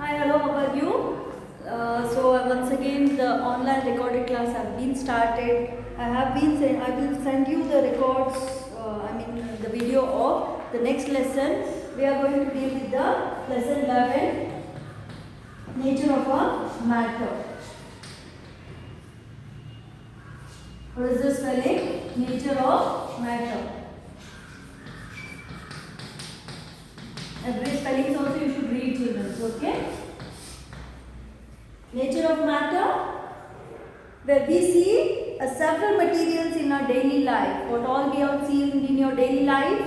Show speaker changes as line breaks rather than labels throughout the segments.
Hi, hello, how are you? Once again the online recorded class have been started. I will send you the records, the video of the next lesson. We are going to deal with the lesson 11, nature of a matter. What is the spelling? Nature of matter. Every spelling also you should read, children, okay? Nature of matter, where we see several materials in our daily life. What all we have seen in your daily life,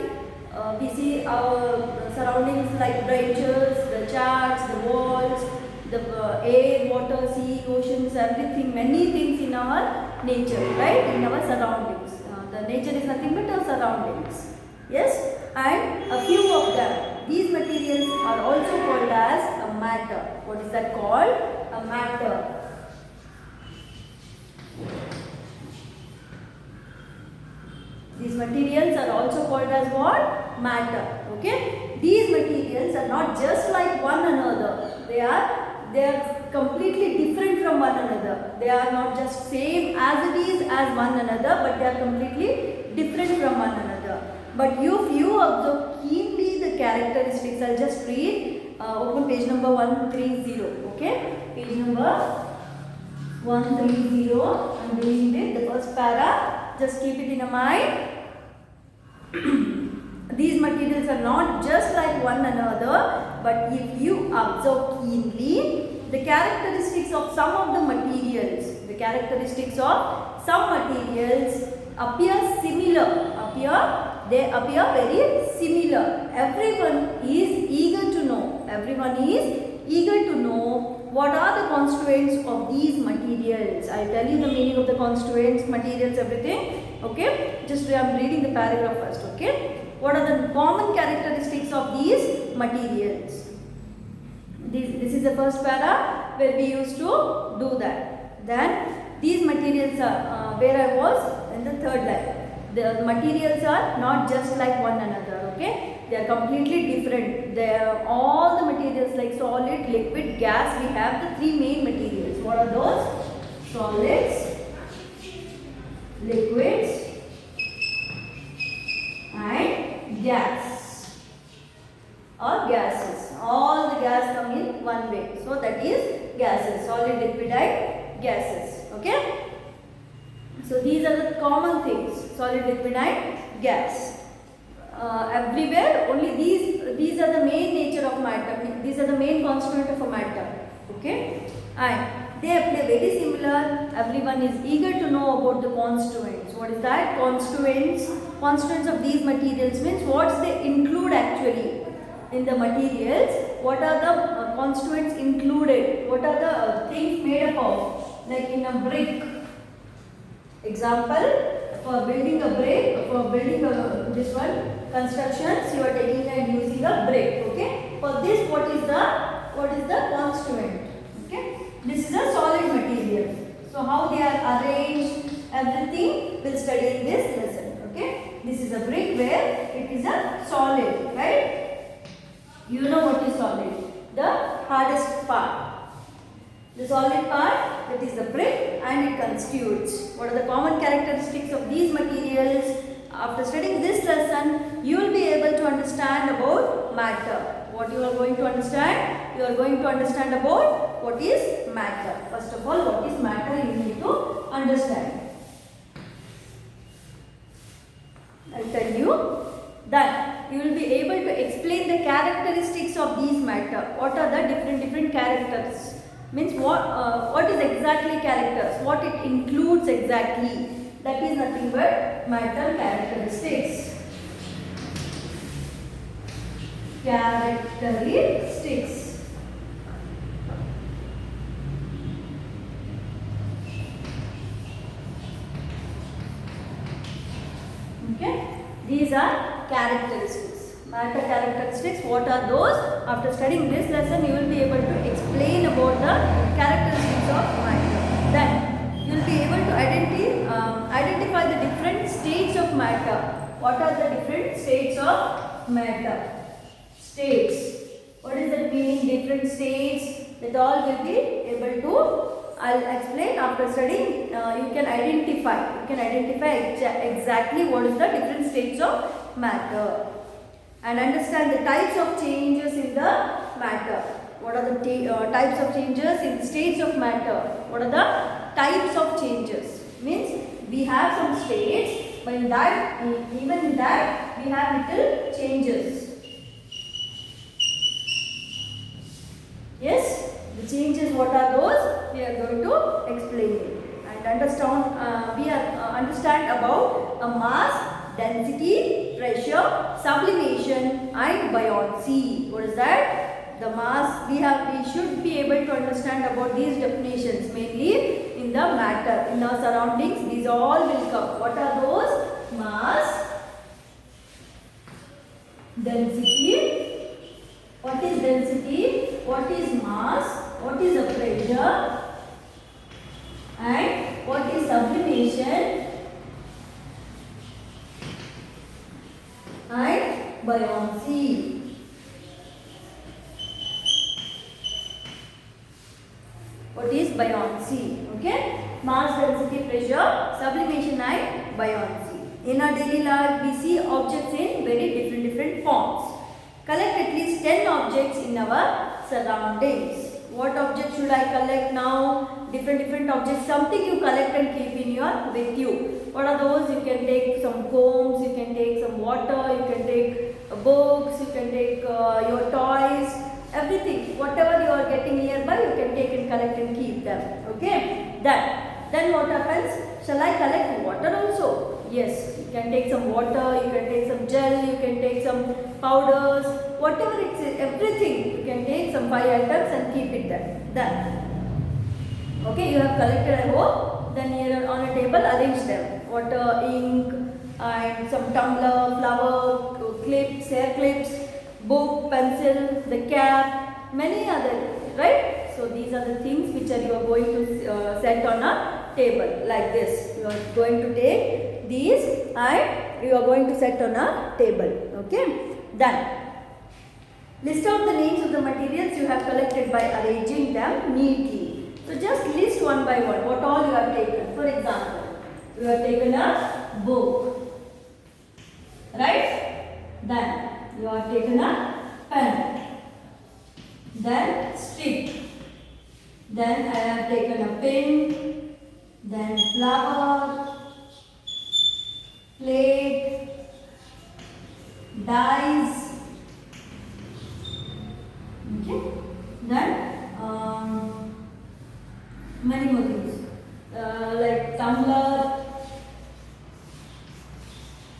we see our surroundings like branches, the charts, the walls, the air, water, sea, oceans, everything, many things in our nature, right? In our surroundings. The nature is nothing but our surroundings. Yes? And a few of them. These materials are also called as a matter. What is that called? A matter. These materials are also called as what? Matter. Okay? These materials are not just like one another. They are completely different from one another. They are not just same as it is as one another, but they are completely different from one another. But if you observe keenly the characteristics, I'll just read. Open page number 130. Okay? Page number 130. I'm doing it. The first para. Just keep it in your mind. These materials are not just like one another, but if you observe keenly, the characteristics of some of the materials, appear similar. They appear very similar. Everyone is eager to know what are the constituents of these materials. I'll tell you the meaning of the constituents, materials, everything. Okay? Just I'm reading the paragraph first. Okay? What are the common characteristics of these materials? This is the first para where we used to do that. Then these materials are where I was in the third line. The materials are not just like one another. Okay? They are completely different. They are all the materials like solid, liquid, gas. We have the three main materials. What are those? Solids, liquids, and gas or gases. All the gas come in one way. So that is gases. Solid, liquid, and gases. Okay? So these are the common things. Solid, liquid, and gas. Everywhere only these are the main nature of matter. These are the main constituent of a matter. Okay? And they appear very similar. Everyone is eager to know about the constituents. What is that? Constituents. Constituents of these materials means what they include actually in the materials. What are the constituents included? What are the things made up of? Like in a brick. Example, for building a brick, constructions, you are taking and using a brick. Okay. For this, what is the constituent? Okay. This is a solid material. So how they are arranged, everything we'll study in this lesson. Okay. This is a brick where it is a solid, right? You know what is solid? The hardest part. The solid part, that is the brick, and it constitutes. What are the common characteristics of these materials? After studying this lesson, you will be able to understand about matter. What you are going to understand? You are going to understand about what is matter. First of all, what is matter you need to understand. I will tell you that you will be able to explain the characteristics of these matter. What are the different characters? Means what is exactly characters? What it includes exactly? That is nothing but matter characteristics. Characteristics. Okay? These are characteristics. Matter characteristics, what are those? After studying this lesson, you will be able to explain about the characteristics of matter. Then, you will be able to identify the different states of matter. What are the different states of matter? States. What is the being, different states, that all will be able to, I'll explain after studying. You can identify exactly what is the different states of matter and understand the types of changes in the matter. What are the types of changes in the states of matter? What are the types of changes? Means we have some states, but in that, even in that, we have little changes. Yes, the changes, what are those? We are going to explain it and understand about a mass, density, pressure, sublimation and buoyancy. What is that? The mass, we should be able to understand about these definitions, mainly in the matter, in our surroundings. These all will come. What are those? Mass, density. What is density? What is mass? What is the pressure? And what is sublimation? And buoyancy. What is buoyancy? Okay? Mass, density, pressure, sublimation and buoyancy. In our daily life, we see objects in very different forms. Collect at least 10 objects in our surroundings. What object should I collect now? Different objects. Something you collect and keep in with you. What are those? You can take some combs, you can take some water, you can take books, you can take your toys, everything. Whatever you are getting nearby, you can take and collect and keep them. Okay? Then what happens? Shall I collect water also? Yes, you can take some water, you can take some gel, you can take some powders, whatever it is, everything. You can take some 5 items and keep it there. Done. Okay, you have collected, I hope. Then here on a table, arrange them. Water, ink, and some tumbler, flower, clips, hair clips, book, pencil, the cap, many other, right? So these are the things which you are going to set on a table like this. You are going to take these and you are going to set on a table. Okay, done. List out the names of the materials you have collected by arranging them neatly. So just list one by one what all you have taken. For example, you have taken a book, right? Then you have taken a pen, then stick, then I have taken a pin, then flower, plate, dies, okay, then many more things like tumbler,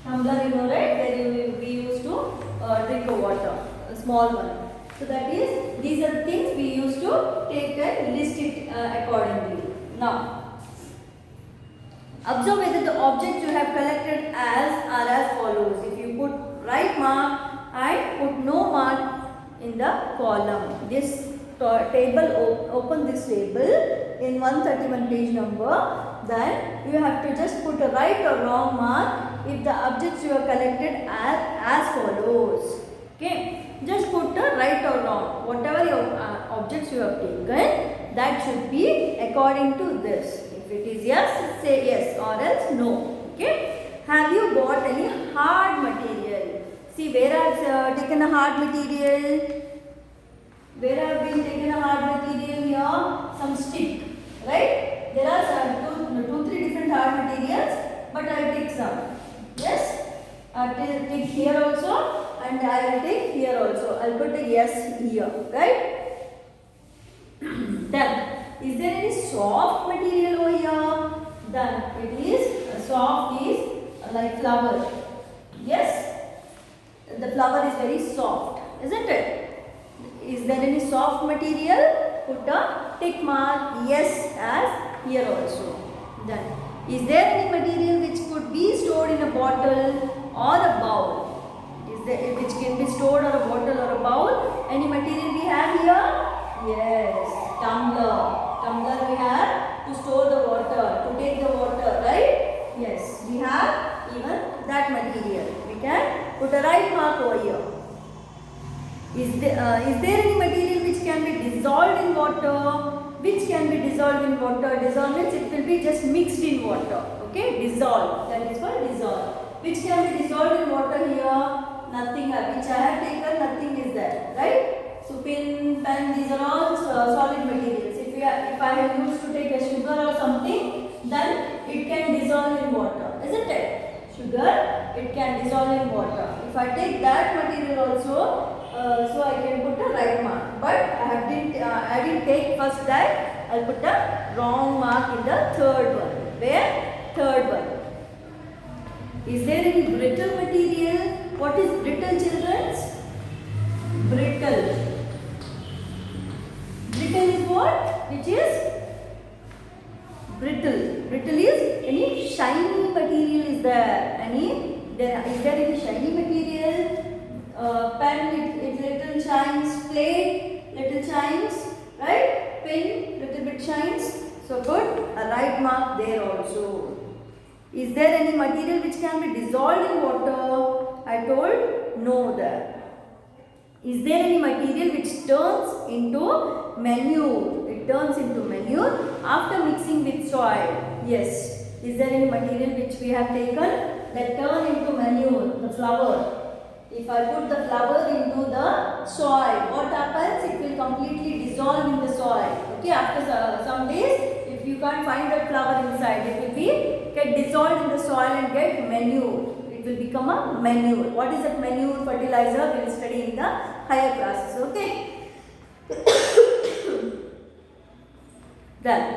you know, right, where we used to drink a water, a small one. So that is, these are the things we used to take and list it accordingly. Now, observe whether the objects you have collected are as follows. If you put right mark and put no mark in the column. This table, open this table in 131 page number. Then you have to just put a right or wrong mark if the objects you have collected are as follows. Okay, just put a right or wrong. Whatever your objects you have taken, that should be according to this. If it is yes, say yes, or else no. Okay. Have you got any hard material? See, where I have taken a hard material? Where I have been taken a hard material here? Some stick, right? There are two, three different hard materials, but I will take some. Yes, I will take here also, and I will take here also. I will put a yes here, right? Then, is there any soft material over here? Then it is soft is like flower. Yes, the flower is very soft, isn't it? Is there any soft material? Put a tick mark yes as here also. Then, is there any material which could be stored in a bottle or a bowl? Is there which can be stored or a bottle or a bowl? Any material we have here? Yes, tumbler. Tumbler we have to store the water, to take the water, right? Yes, we have even that material. We can put a right mark over here. Is there any material which can be dissolved in water. Which can be dissolved in water? Dissolve means it will be just mixed in water. Okay, dissolve. That is for dissolve. Which can be dissolved in water here? Nothing. Which I have taken, nothing is there, right? So pen, these are all solid materials. If I have used to take a sugar or something, then it can dissolve in water, isn't it? Sugar, it can dissolve in water. If I take that material also, so I can put a right mark. But I didn't take first that. I'll put a wrong mark in the third one. Where? Third one. Is there any brittle material? What is brittle, children? Brittle. Brittle is what? Which is? Brittle. Brittle is any shiny material is there. Is there any shiny material? Pen, it little shines. Plate, little shines. Right? Pen, little bit shines. So put a right mark there also. Is there any material which can be dissolved in water? I told no there. Is there any material which turns into manure? It turns into manure after mixing with soil. Yes. Is there any material which we have taken that turn into manure? The flour. If I put the flour into the soil, what happens? It will completely dissolve in the soil. Okay. After some days, if you can't find that flour inside, it will get dissolved in the soil and get manure. It will become a manure. What is that manure? Fertilizer. We will study in the higher classes. Okay. Done.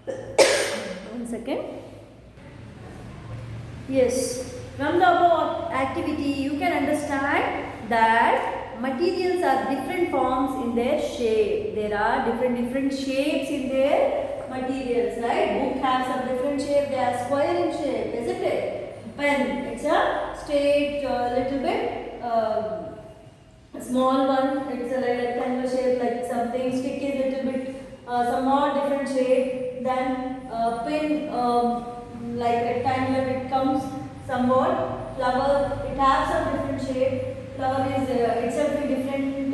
1 second. Yes. From the above activity, you can understand that materials are different forms in their shape. There are different shapes in their materials, right? Book has some different shape. They are square in shape, isn't it? Pen, it's a straight, little bit a small one. It's a rectangular shape, like something. Stick is little bit some more different shape. Then pin, like rectangular, it comes somewhat. Flower, it has some different shape. Flower is itself a different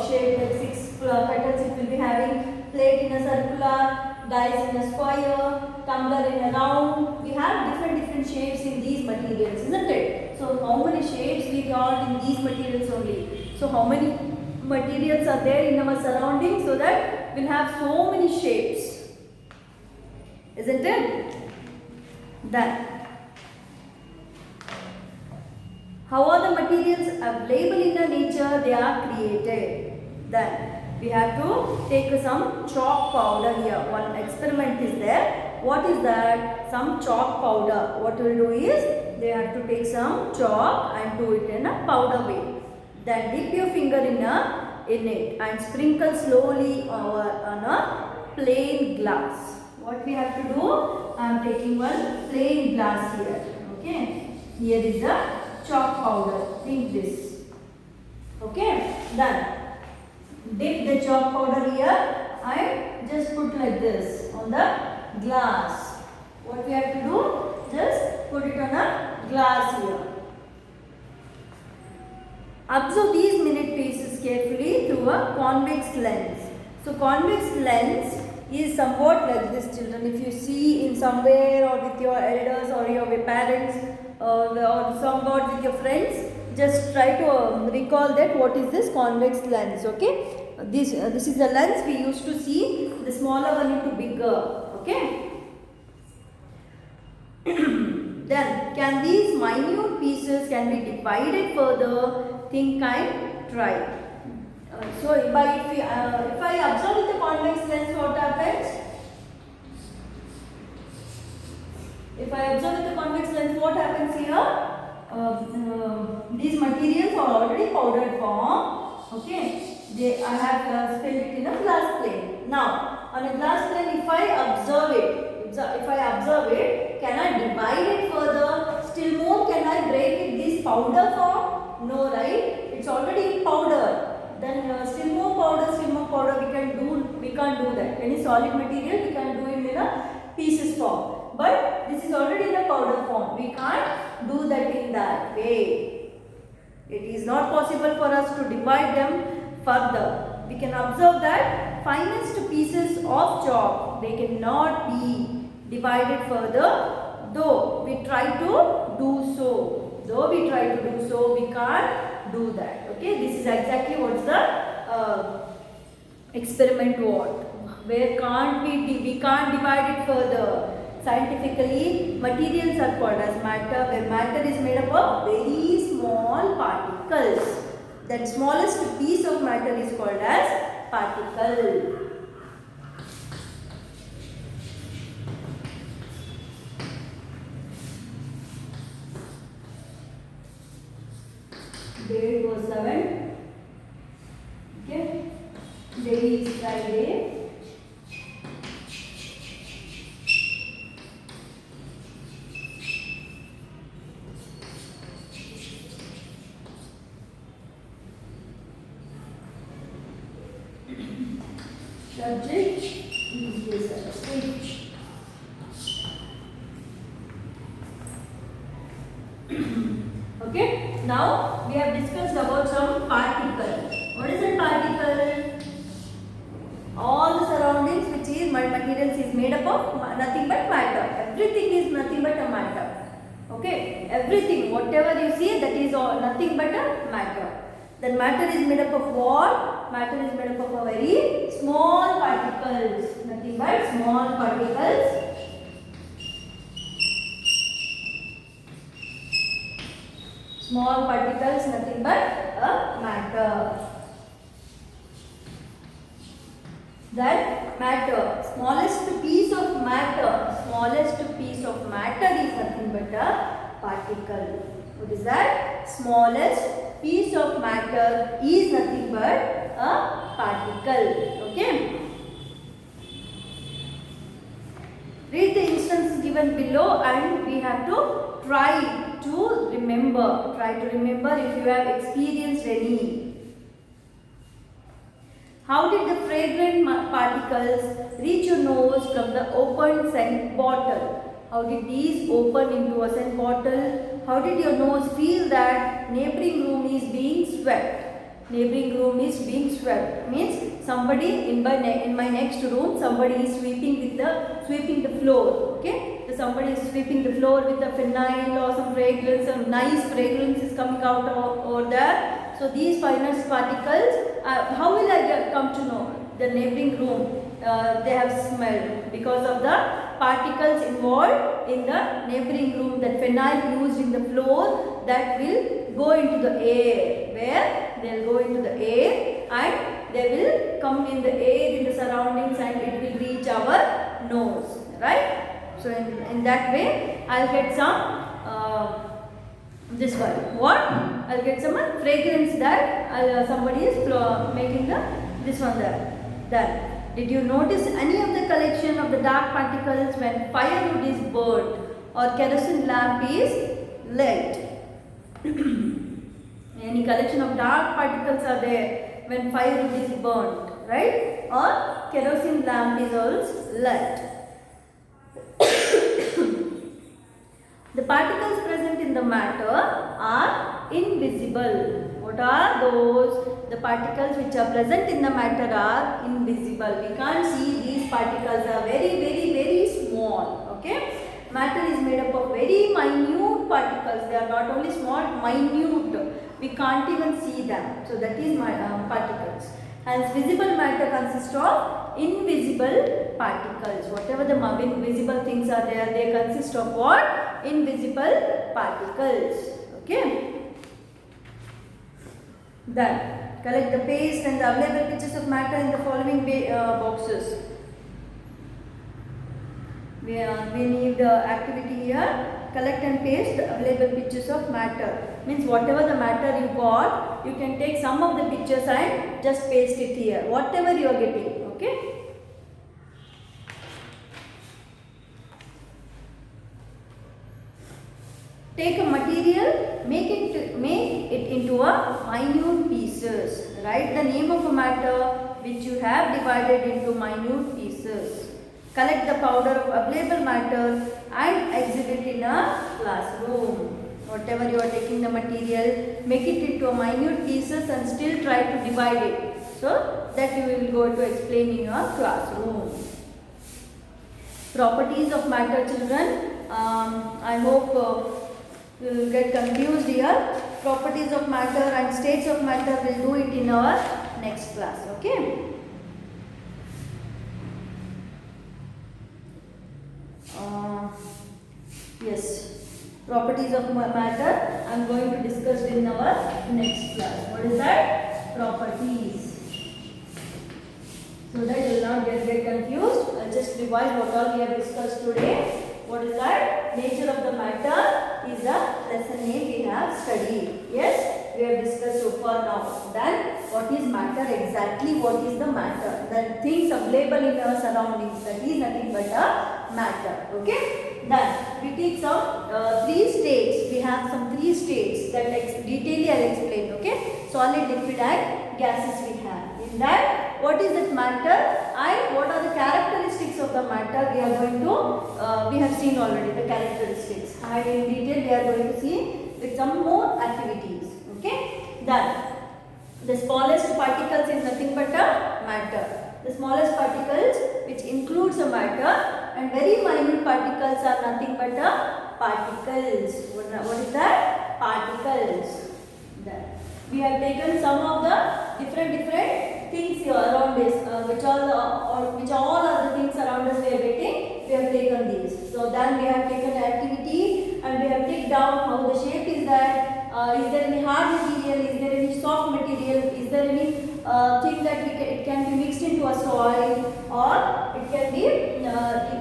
shape, like 6 petals it will be having. Plate in a circular, dice in a square, tumbler in a round. We have different shapes in these materials, isn't it? So how many shapes we got in these materials only? So how many materials are there in our surroundings so that we'll have so many shapes, isn't it? Then, how are the materials available in the nature? They are created. Then we have to take some chalk powder here. One experiment is there. What is that? Some chalk powder. What we will do is, they have to take some chalk and do it in a powder way. Then dip your finger in it and sprinkle slowly on a plain glass. What we have to do? I am taking one plain glass here. Okay. Here is a chalk powder. Think this. Okay. Done. Dip the chalk powder here and just put like this on the glass. What we have to do? Just put it on a glass here. Observe these minute pieces carefully through a convex lens. So convex lens is somewhat like this, children. If you see in somewhere or with your elders or your parents or somewhat with your friends, just try to recall that what is this convex lens. Okay. This is the lens we used to see, the smaller one into bigger. Okay. Then can these minute pieces can be divided further? Think and try. So if I observe with the convex lens, what happens? If I observe with the convex lens, what happens here? These materials are already powdered form. Okay. I have filled it in a glass plane. Now, on a glass plane, if I observe it, can I divide it further? Still more, can I break it this powder form? No, right? It's already powder. Then still more powder, we can't do that. Any solid material, we can do it in a pieces form. But this is already in a powder form. We can't do that in that way. It is not possible for us to divide them further. we can observe that finest pieces of chalk, they cannot be divided further, though we try to do so. Though we try to do so, we can't do that. Okay, this is exactly what's the experiment what. Where can't we can't divide it further. Scientifically, materials are called as matter, where matter is made up of very small particles. That smallest piece of matter is called as particle. Date was 7. Okay. Day is Friday. Subject is this stage. Okay, now we have discussed about some particle. What is a particle? All the surroundings which is materials is made up of nothing but matter. Everything is nothing but a matter. Okay, everything, whatever you see, that is all nothing but a matter. Then matter is made up of what? Matter is made up of a very small particles. Nothing but small particles. Small particles, nothing but a matter. That matter, smallest piece of matter is nothing but a particle. What is that? Smallest piece of matter is nothing but a particle. Okay. Read the instances given below and we have to try to remember. Try to remember if you have experienced any. How did the fragrant particles reach your nose from the open scent bottle? How did these open into a scent bottle? How did your nose feel that neighboring room is being swept? Neighboring room is being swept means somebody in my next room, somebody is sweeping the floor. Okay, so somebody is sweeping the floor with a phenyl or some fragrance, some nice fragrance is coming out over there. So these finest particles, how will I come to know? The neighboring room, they have smelled because of the particles involved in the neighboring room. That phenyl used in the floor, that will go into the air, where they will go into the air and they will come in the air in the surroundings and it will reach our nose, right? So in that way, I'll get some this one. What? I'll get some fragrance that somebody is making this one there. Then, did you notice any of the collection of the dark particles when firewood is burnt or kerosene lamp is lit? Any collection of dark particles are there when firewood is burnt, right? Or kerosene lamp is also lit. The particles present in the matter are invisible. What are those? The particles which are present in the matter are invisible. We can't see these particles are very, very, very small. Okay? Matter is made up of very minute particles. They are not only small, minute. We can't even see them. So that is particles. Hence, visible matter consists of invisible particles. Whatever the invisible things are there, they consist of what? Invisible particles. Okay. Then, collect the paste and the available pictures of matter in the following boxes. We need the activity here. Collect and paste the available pictures of matter. Means whatever the matter you got, you can take some of the pictures and just paste it here. Whatever you are getting. Okay. Take a material, make it into a minute pieces. Write the name of a matter which you have divided into minute pieces. Collect the powder of available matter and exhibit in a classroom. Whatever you are taking the material, make it into a minute pieces and still try to divide it. So that you will go to explain in your classroom. Properties of matter, children. I hope you will get confused here. Properties of matter and states of matter, we'll do it in our next class. Okay. Yes, properties of matter I am going to discuss in our next class. What is that? Properties. So that you will not get confused. I'll just revise what all we have discussed today. What is that? Nature of the matter is the lesson name we have studied. Yes, we have discussed so far now. Then what is matter exactly? What is the matter? The things available in our surroundings, that is nothing but a matter. Okay. Then we take some 3 states. We have some 3 states that detailedly I will explain. Okay. Solid, liquid and gases we have. In that, what is that matter and what are the characteristics of the matter? We are going to, we have seen already the characteristics. And in detail we are going to see with some more activities. Okay. Then the smallest particles is nothing but a matter. The smallest particles, which includes a matter, and very minute particles are nothing but a particles. What is that? Particles. Then we have taken some of the different things here around this, which all are the things around us we are getting. We have taken these. So then we have taken activity and we have taken down how the shape is that. Is there any hard material? Is there any soft material? Is there any thing that it can be mixed into a soil, or it can be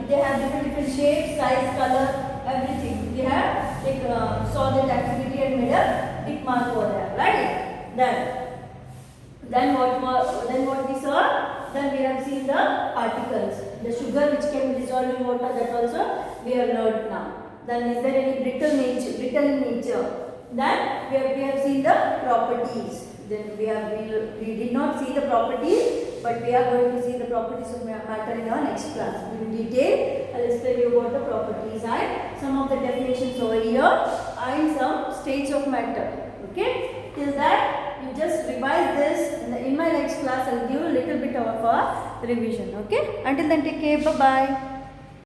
they have different shapes, size, color, everything. We have saw that activity and made a tick mark over there, right? Then what we saw? Then we have seen the particles, the sugar which can be dissolved in water. That also we have learned now. Then is there any brittle in nature? Then we have seen the properties. Then we did not see the properties, but we are going to see the properties of matter in our next class. In detail, I will explain you about the properties and some of the definitions over here and some states of matter. Okay. Till that, you just revise this. In my next class, I will give you a little bit of a revision. Okay. Until then, take care. Bye bye.